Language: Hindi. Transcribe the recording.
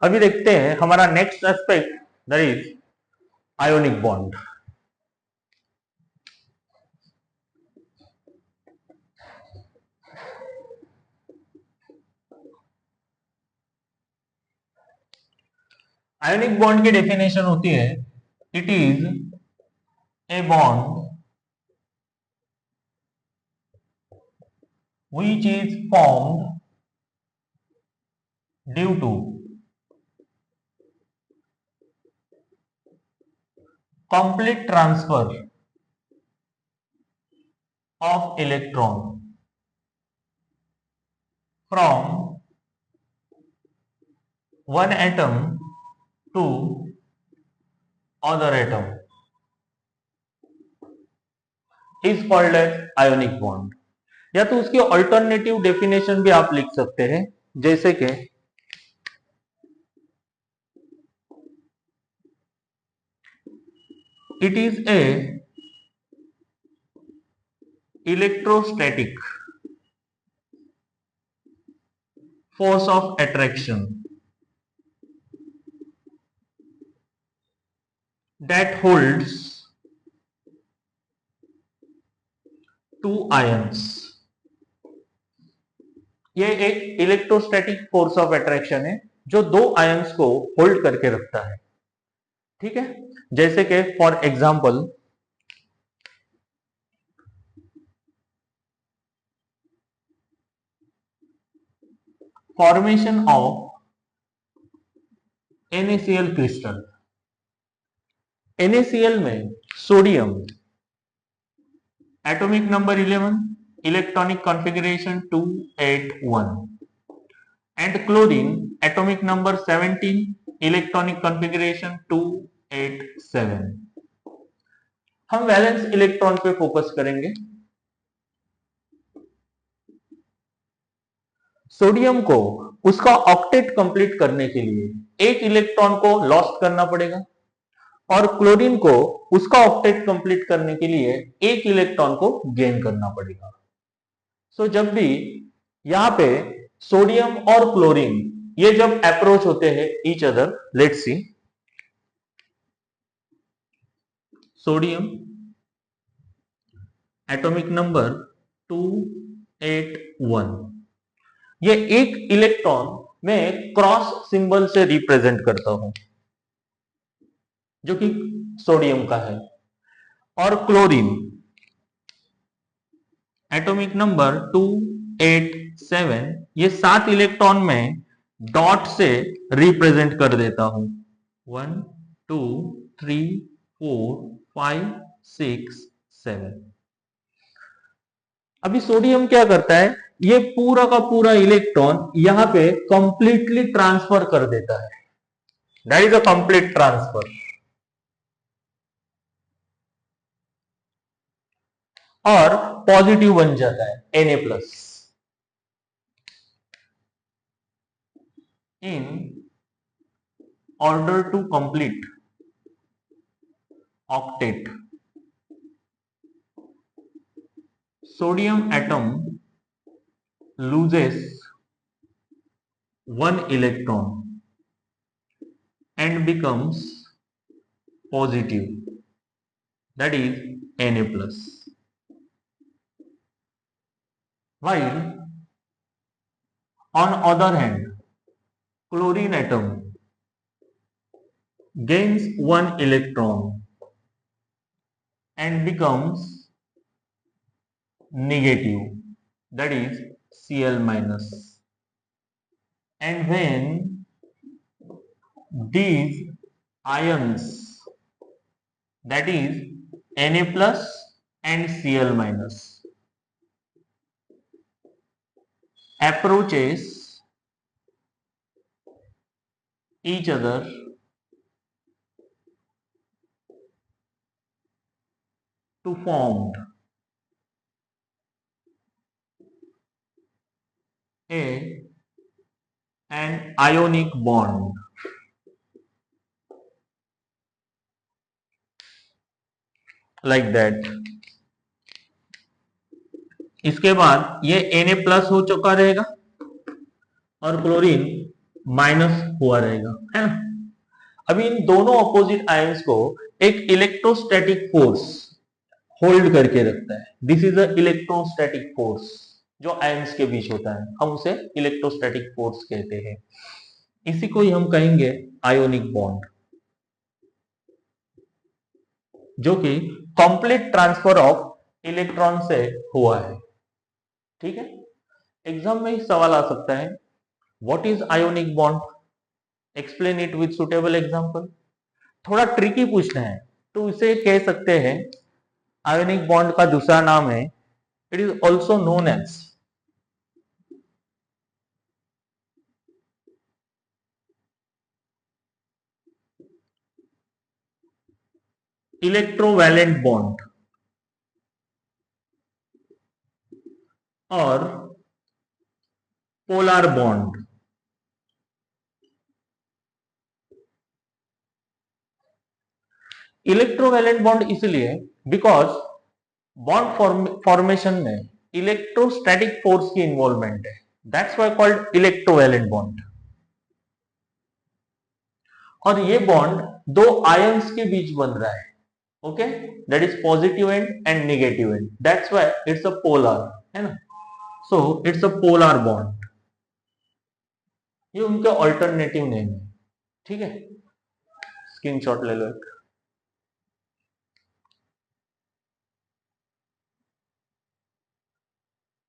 अभी देखते हैं हमारा next aspect, that is ionic bond. Ionic bond की डेफिनेशन होती है, it is a bond which is formed due to complete transfer of electron from one atom to other atom is called as ionic bond। या तो उसकी अल्टरनेटिव डेफिनेशन भी आप लिख सकते हैं, जैसे कि it is a electrostatic force of attraction that holds two ions। ये एक इलेक्ट्रोस्टैटिक फोर्स ऑफ अट्रैक्शन है जो दो आयंस को होल्ड करके रखता है। ठीक है, जैसे कि for example formation of NaCl crystal. NaCl में sodium atomic number 11, electronic configuration 281, and chlorine atomic number 17, electronic configuration 287। हम वैलेंस इलेक्ट्रॉन पे फोकस करेंगे। सोडियम को उसका ऑक्टेट कंप्लीट करने के लिए एक इलेक्ट्रॉन को लॉस्ट करना पड़ेगा और क्लोरीन को उसका ऑक्टेट कंप्लीट करने के लिए एक इलेक्ट्रॉन को गेन करना पड़ेगा। सो जब भी यहां पे सोडियम और क्लोरीन ये जब अप्रोच होते हैं each other, let's see sodium atomic number 281, ये एक इलेक्ट्रॉन में क्रॉस सिंबल से रिप्रेजेंट करता हूं जो कि सोडियम का है, और क्लोरीन एटॉमिक नंबर 287 ये 7 इलेक्ट्रॉन में डॉट से रिप्रेजेंट कर देता हूं 1 2 3 4 5 6 7। अभी सोडियम क्या करता है, ये पूरा का पूरा इलेक्ट्रॉन यहां पे कंप्लीटली ट्रांसफर कर देता है, that is a complete transfer, और पॉजिटिव बन जाता है Na+। In order to complete octet, sodium atom loses one electron and becomes positive, that is Na+, while on other hand chlorine atom gains one electron and becomes negative, that is Cl-, and when these ions, that is Na+ and Cl- approaches each other to form an ionic bond, like that। इसके बाद ये Na+ हो चुका रहेगा और क्लोरीन माइनस हुआ रहेगा, है ना। अभी इन दोनों अपोजिट आयंस को एक इलेक्ट्रोस्टैटिक फोर्स होल्ड करके रखता है। This is a electrostatic force जो आयंस के बीच होता है, हम उसे इलेक्ट्रोस्टैटिक फोर्स कहते हैं। इसी को ही हम कहेंगे आयोनिक बॉन्ड, जो कि कंप्लीट ट्रांसफर ऑफ इलेक्ट्रॉन से हुआ है। ठीक है, एग्जाम में सवाल आ सकता है, what is ionic bond, explain it with suitable example. थोड़ा ट्रिकी पूछना है तो इसे कह सकते हैं, आयोनिक बॉन्ड का दूसरा नाम है, it is also known as electrovalent bond और पोलर बॉन्ड। इलेक्ट्रोवैलेंट बॉन्ड इसलिए बिकॉज बॉन्ड फॉर्मेशन में इलेक्ट्रोस्टैटिक फोर्स की इन्वॉल्वमेंट है, that's why called electrovalent bond. और ये बॉन्ड दो आयंस के बीच बन रहा है, okay, that is positive and and negative and, that's why it's a polar, है ना। So it's a polar bond, ये उनका अल्टरनेटिव नेम है। ठीक है, स्क्रीनशॉट ले लो एक।